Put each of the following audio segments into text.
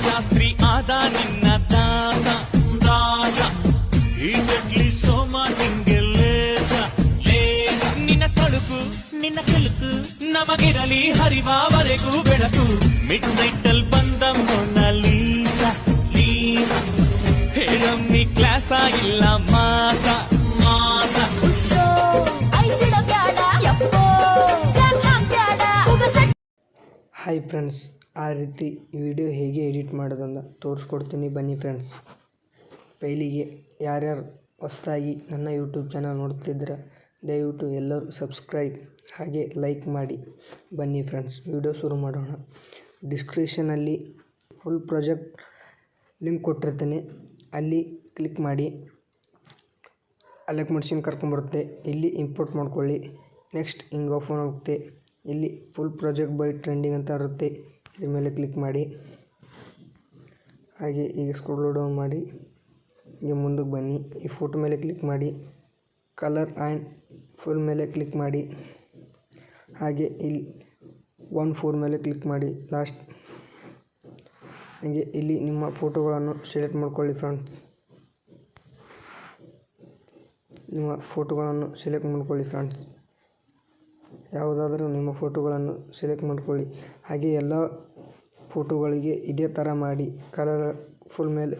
ಶಾಸ್ತ್ರಿ ಆದ ನಿನ್ನ ದಾಸ ದಾಸ ಈಗಡ್ಲಿ ಸೋಮ ನಿಂಗೆ ಲೇಸ ಲೇಸ ನಿನ್ನ ತಳುಕು ನಿನ್ನ ಕೆಳುಕು ನಮಗಿರಲಿ ಹರಿವಾವರೆಗೂ ಬೆಳಕು ಮಿಡ್ ನೈಟಲ್ ಬಂದ ಮೊನಾಲೀಸ ಲೀಸ ಹೇಳಮ್ಮಿ ಕ್ಲಾಸ ಇಲ್ಲ ಮಾಸ ಮಾಸ ಹಾಯ್ ಫ್ರೆಂಡ್ಸ್, ಆ ರೀತಿ ವಿಡಿಯೋ ಹೇಗೆ ಎಡಿಟ್ ಮಾಡೋದಂತ ತೋರಿಸ್ಕೊಡ್ತೀನಿ ಬನ್ನಿ ಫ್ರೆಂಡ್ಸ್. ಪೈಲಿಗೆ ಯಾರ್ಯಾರು ಹೊಸದಾಗಿ ನನ್ನ ಯೂಟ್ಯೂಬ್ ಚಾನಲ್ ನೋಡ್ತಿದ್ರೆ ದಯವಿಟ್ಟು ಎಲ್ಲರೂ ಸಬ್ಸ್ಕ್ರೈಬ್ ಹಾಗೆ ಲೈಕ್ ಮಾಡಿ. ಬನ್ನಿ ಫ್ರೆಂಡ್ಸ್, ವಿಡಿಯೋ ಶುರು ಮಾಡೋಣ. ಡಿಸ್ಕ್ರಿಪ್ಷನಲ್ಲಿ ಫುಲ್ ಪ್ರಾಜೆಕ್ಟ್ ಲಿಂಕ್ ಕೊಟ್ಟಿರ್ತೀನಿ, ಅಲ್ಲಿ ಕ್ಲಿಕ್ ಮಾಡಿ. ಅಲೆಕ್ಟ್ ಮೆಷಿನ್ ಕರ್ಕೊಂಬರುತ್ತೆ, ಇಲ್ಲಿ ಇಂಪೋರ್ಟ್ ಮಾಡ್ಕೊಳ್ಳಿ. ನೆಕ್ಸ್ಟ್ ಹಿಂಗೆ ಓಪನ್ ಆಗುತ್ತೆ, ಇಲ್ಲಿ ಫುಲ್ ಪ್ರಾಜೆಕ್ಟ್ ಬೈ ಟ್ರೆಂಡಿಂಗ್ ಅಂತ ಇರುತ್ತೆ, ಇದ್ರ ಮೇಲೆ ಕ್ಲಿಕ್ ಮಾಡಿ. ಹಾಗೆ ಈಗ ಸ್ಕ್ರೋಲ್ ಡೌನ್ ಮಾಡಿ ಈಗ ಮುಂದಕ್ಕೆ ಬನ್ನಿ. ಈ ಫೋಟೋ ಮೇಲೆ ಕ್ಲಿಕ್ ಮಾಡಿ, ಕಲರ್ ಆ್ಯಂಡ್ ಫುಲ್ ಮೇಲೆ ಕ್ಲಿಕ್ ಮಾಡಿ. ಹಾಗೆ ಇಲ್ಲಿ 1-4 ಮೇಲೆ ಕ್ಲಿಕ್ ಮಾಡಿ ಲಾಸ್ಟ್. ಹಾಗೆ ಇಲ್ಲಿ ನಿಮ್ಮ ಫೋಟೋಗಳನ್ನು ಸೆಲೆಕ್ಟ್ ಮಾಡ್ಕೊಳ್ಳಿ ಫ್ರೆಂಡ್ಸ್. ನಿಮ್ಮ ಫೋಟೋಗಳನ್ನು ಸೆಲೆಕ್ಟ್ ಮಾಡ್ಕೊಳ್ಳಿ ಫ್ರೆಂಡ್ಸ್. ಯಾವುದಾದರೂ ನಿಮ್ಮ ಫೋಟೋಗಳನ್ನು ಸೆಲೆಕ್ಟ್ ಮಾಡ್ಕೊಳ್ಳಿ. ಹಾಗೆ ಎಲ್ಲ ಫೋಟೋಗಳಿಗೆ ಇದೇ ಥರ ಮಾಡಿ. ಕಲರ್ ಫುಲ್ ಮೇಲೆ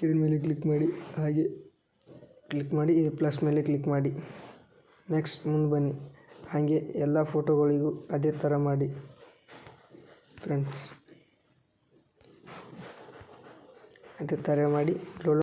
ಇದ್ರ ಮೇಲೆ ಕ್ಲಿಕ್ ಮಾಡಿ, ಹಾಗೆ ಕ್ಲಿಕ್ ಮಾಡಿ ಇದು ಪ್ಲಸ್ ಮೇಲೆ ಕ್ಲಿಕ್ ಮಾಡಿ. ನೆಕ್ಸ್ಟ್ ಮುಂದೆ ಬನ್ನಿ. ಹಾಗೆ ಎಲ್ಲ ಫೋಟೋಗಳಿಗೂ ಅದೇ ಥರ ಮಾಡಿ ಫ್ರೆಂಡ್ಸ್. ಅದೇ ಥರ ಮಾಡಿ